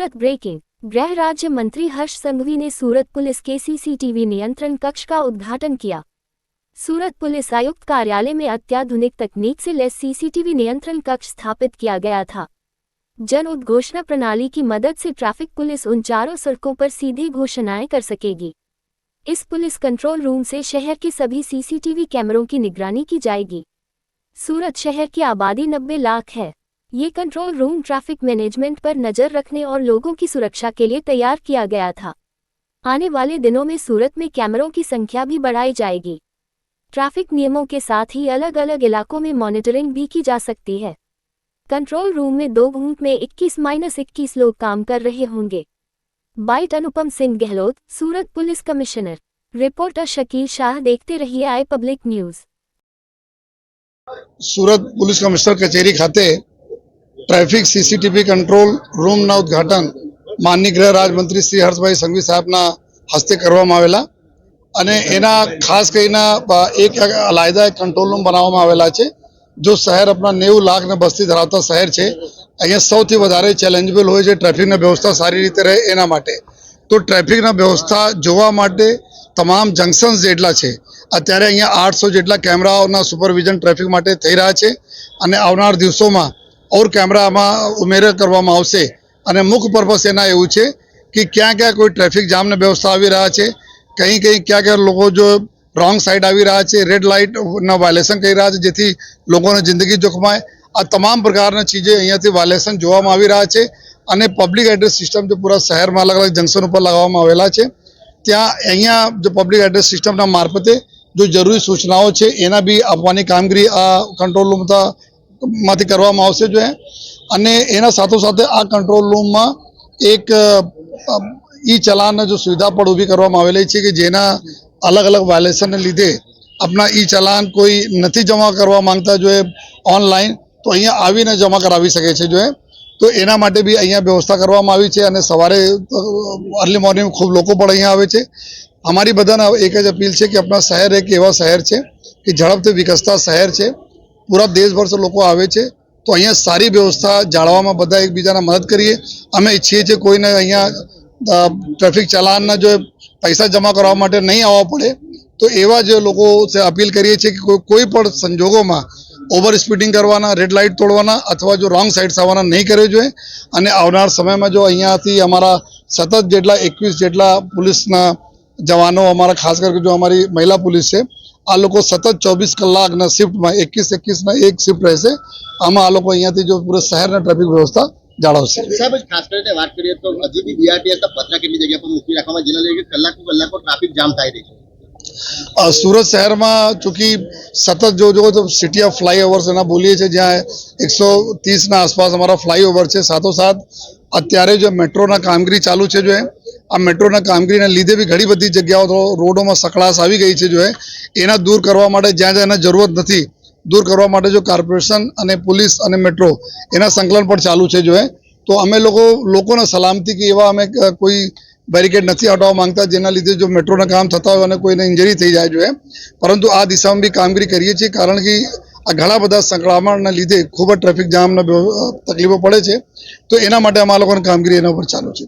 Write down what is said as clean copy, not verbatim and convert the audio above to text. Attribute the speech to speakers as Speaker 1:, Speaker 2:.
Speaker 1: सूरत breaking. गृह राज्य मंत्री हर्ष संघवी ने सूरत पुलिस के सीसीटीवी नियंत्रण कक्ष का उद्घाटन किया। सूरत पुलिस आयुक्त कार्यालय में अत्याधुनिक तकनीक से लैस सीसीटीवी नियंत्रण कक्ष स्थापित किया गया था। जन उद्घोषणा प्रणाली की मदद से ट्रैफिक पुलिस उन चारों सड़कों पर सीधी घोषणाएं कर सकेगी। इस पुलिस कंट्रोल रूम से शहर के सभी सीसीटीवी कैमरों की निगरानी की जाएगी। सूरत शहर की आबादी 90 लाख है। ये कंट्रोल रूम ट्रैफिक मैनेजमेंट पर नज़र रखने और लोगों की सुरक्षा के लिए तैयार किया गया था। आने वाले दिनों में सूरत में कैमरों की संख्या भी बढ़ाई जाएगी। ट्रैफिक नियमों के साथ ही अलग अलग इलाकों में मॉनिटरिंग भी की जा सकती है। कंट्रोल रूम में 2 घंटे में 21-21 लोग काम कर रहे होंगे। Byte Anupam Singh Gehlot, Surat police commissioner. Reporter Shakeel Shah. देखते रहिए I public news.
Speaker 2: Surat police commissioner कचेरी खाते ट्रैफिक सीसीटीवी कंट्रोल रूमना उद्घाटन माननीय गृह રાજ્યમંત્રી શ્રી હર્ષભાઈ સંઘવી સાહેબના હસ્તે કરવામાં આવેલા અને એના ખાસ કરીને એક અલાયદા કંટ્રોલ રૂમ બનાવવામાં આવેલા છે જો શહેર આપણા 90 લાખ ને બસ્તી ધરાવતા શહેર છે। અહીંયા સૌથી વધારે ચેલેન્જેબલ હોય છે ટ્રાફિકની વ્યવસ્થા સારી રીતે રહે એના માટે। તો ટ્રાફિકની વ્યવસ્થા જોવા માટે તમામ જંકશન્સ જેટલા છે અત્યારે અહીંયા 800 જેટલા કેમેરાઓના સુપરવિઝન ટ્રાફિક માટે થઈ રહ્યા છે અને આવનાર દિવસોમાં और कैमरा उमेर करवामां आवशे अने मुख्य पर्पस एना एवुं छे कि क्या क्या कोई ट्रेफिक जाम ने व्यवस्था आवी रहा है, कहीं कहीं क्या क्या लोगों जो रॉन्ग साइड आवी रहा है, रेड लाइट ना वायलेशन करी रहा है जेथी लोगों ने जिंदगी जोखमाय। आ तमाम प्रकार चीजें अहींयाथी वायलेशन जोवामां आवी रहा है अने पब्लिक एड्रेस सिस्टम जो पूरा शहर में अलग अलग जंक्शन पर लगावामां आवेला छे त्यां अहींया जो पब्लिक एड्रेस सिस्टमना मार्फते जो जरूरी सूचनाओं छे एना बी आपवानी कामगीरी आ कंट्रोल रूम मांथी करवामां आवशे जो है। अने एना साथो साथे आ कंट्रोल रूम में एक ई चलान जो सुविधा पण ऊभी करवामां आवेली छे कि जेना अलग अलग वायलेशन ने लीधे अपना ई चलान कोई नहीं जमा करवा मांगता जो है ऑनलाइन तो अहींया आवीने जमा करावी शके छे जो है। तो एना माटे बी अहींया व्यवस्था करवामां आवी छे अने सवारे अर्ली मॉर्निंग खूब लोको पण अहींया आवे छे। हमारी बधाने एक ज अपील है कि अपना शहर एक एवा शहर है कि झड़पथी विकसता शहर है, पूरा देशभर से लोग आवे छे तो अहींया सारी व्यवस्था जाळवामां बधा एकबीजाने मदद करिए। अमे इच्छीए छीए कोईने अहींया ट्रेफिक चलान जो पैसा जमा करवा माटे नहीं आववा पड़े तो एवा जो लोगों से अपील करिए छीए कि कोई पण संजोगोमां ओवर स्पीडिंग करवाना, रेड लाइट तोड़वाना अथवा जो रॉन्ग साइड से आववाना नहीं करे जोईए। अने आवनार समय में जो अहींयाथी अमारा सतत जेटला 21 जेटला पुलिसना जवानों अमारा खास करके जो हमारी महिला पुलिस है आ लोग सतत 24 कलाक ना शिफ्ट में 21-21 ना एक शिफ्ट रहेशे। आमां आ लोग अहींयाथी जो पूरे शहर ट्राफिक व्यवस्था जाळवशे।
Speaker 3: साहेब खास करके बात करिए तो हजी भी बीआरटीएस का पत्रा केटली जगह पर मूकी राखवामां जेना लईने कलाको ट्राफिक जाम थाई रही है।
Speaker 2: सूरत शहर में चूंकि सतत जो तो सिटी ऑफ फ्लाईओवर्स एना बोलीए छे ज्यां 130 ना आसपास हमारा फ्लाईओवर है। साथों साथ अत्यारे जो मेट्रो ना कामगीरी चालू है जो है आ मेट्रो ना कामगीरी ने लीधे भी घणी बधी जग्याओ तो रोडों में सकड़ाश आवी गई है जो है एना दूर करवा माटे ज्यां ज्यां एना जरूरत नहीं दूर करवा माटे जो कॉर्पोरेशन अने पुलिस अने मेट्रो एना संकलन पर चालू है जो है। तो अमे लोगों ने सलामती की एवा अमे कोई बेरिकेड नहीं हटावा मांगता जेना लीधे जो मेट्रो ना काम थता होय अने कोईने इंजरी थई जाए जो है। परंतु आ दिशा में भी कामगीरी करीए छीए कारण कि आ घणा बधा संकळामणना लीधे खूब ट्रेफिक जाम तकलीफों पड़े छे तो एना माटे अमे आ लोकोने कामगीरी एना पर चालू छे।